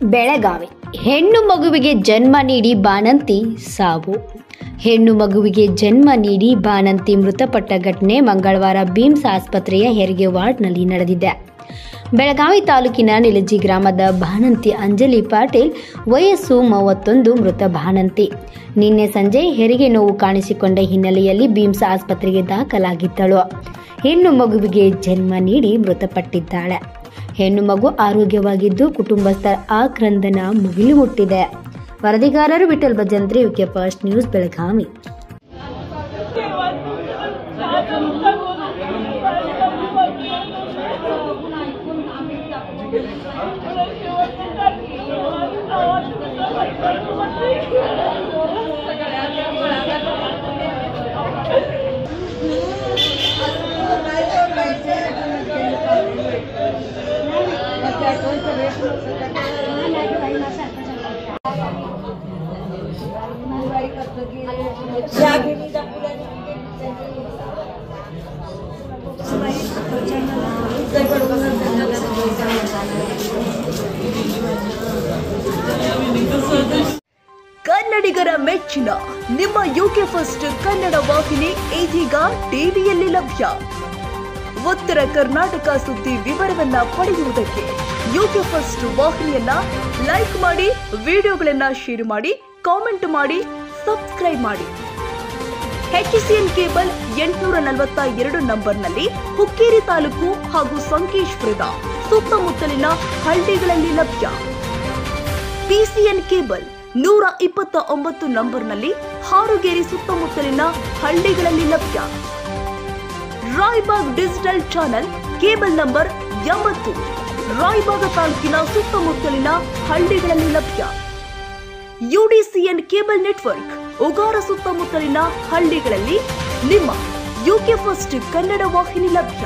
ಬೆಳಗಾವಿ ಹೆಣ್ಣು ಮಗುವಿಗೆ ಜನ್ಮ ನೀಡಿ ಬಾಣಂತಿ ಸಾವು. ಹೆಣ್ಣು ಮಗುವಿಗೆ ಜನ್ಮ ನೀಡಿ ಬಾಣಂತಿ ಮೃತಪಟ್ಟ ಘಟನೆ ಮಂಗಳವಾರ ಬಿಮ್ಸ್ ಆಸ್ಪತ್ರೆಯ ಹೆರಿಗೆ ವಾರ್ಡ್ನಲ್ಲಿ ನಡೆದಿದೆ. ಬೆಳಗಾವಿ ತಾಲೂಕಿನ ನಿಲಜಿ ಗ್ರಾಮದ ಬಾಣಂತಿ ಅಂಜಲಿ ಪಾಟೀಲ್ ವಯಸ್ಸು 31 ಮೃತ ಬಾಣಂತಿ ನಿನ್ನೆ ಸಂಜೆ ಹೆರಿಗೆ ನೋವು ಕಾಣಿಸಿಕೊಂಡ ಹಿನ್ನೆಲೆಯಲ್ಲಿ ಬಿಮ್ಸ್ ಆಸ್ಪತ್ರೆಗೆ ದಾಖಲಾಗಿದ್ದಳು. ಹೆಣ್ಣು ಮಗುವಿಗೆ ಜನ್ಮ ನೀಡಿ ಮೃತಪಟ್ಟಿದ್ದಾಳೆ. ಹೆಣ್ಣು ಮಗು ಆರೋಗ್ಯವಾಗಿದ್ದು ಕುಟುಂಬಸ್ಥರ ಆಕ್ರಂದನ ಮುಗಿಲು ಮುಟ್ಟಿದೆ. ವರದಿಗಾರರು Vithal Bhajantri, UK first news, Belagavi. ಕನ್ನಡಿಗರ ಮೆಚ್ಚಿನ ನಿಮ್ಮ ಯುಕೆ ಫಸ್ಟ್ ಕನ್ನಡ ವಾಹಿನಿ ಇದೀಗ ಟಿವಿಯಲ್ಲಿ ಲಭ್ಯ. ಉತ್ತರ ಕರ್ನಾಟಕ ಸುದ್ದಿ ವಿವರವನ್ನ ಪಡೆಯುವುದಕ್ಕೆ ಯುಕೆ ಫಸ್ಟ್ ವಾಹಿನಿಯನ್ನ ಲೈಕ್ ಮಾಡಿ, ವಿಡಿಯೋಗಳನ್ನ ಶೇರ್ ಮಾಡಿ, ಕಾಮೆಂಟ್ ಮಾಡಿ, ಸಬ್ಸ್ಕ್ರೈಬ್ ಮಾಡಿ. HCN ಕೇಬಲ್ 842 ನಂಬರ್ನಲ್ಲಿ ಹುಕ್ಕೇರಿ ತಾಲೂಕು ಹಾಗೂ ಸಂಕೇಶ್ವರದ ಸುತ್ತಮುತ್ತಲಿನ ಹಳ್ಳಿಗಳಲ್ಲಿ ಲಭ್ಯ. PCN ಕೇಬಲ್ 129 ನಂಬರ್ನಲ್ಲಿ ಹಾರುಗೇರಿ ಸುತ್ತಮುತ್ತಲಿನ ಹಳ್ಳಿಗಳಲ್ಲಿ ಲಭ್ಯ. Raybag digital channel cable number 80 Raybag ತಾಲೂಕಿನ ಸುತ್ತಮುತ್ತಲಿನ ಹಳ್ಳಿಗಳಲ್ಲಿ ಲಭ್ಯ. UDCN ಕೇಬಲ್ ನೆಟ್ವರ್ಕ್ ಉಗಾರ ಸುತ್ತಮುತ್ತಲಿನ ಹಳ್ಳಿಗಳಲ್ಲಿ ನಿಮ್ಮ ಯುಕೆ ಫಸ್ಟ್ ಕನ್ನಡ ವಾಹಿನಿ ಲಭ್ಯ.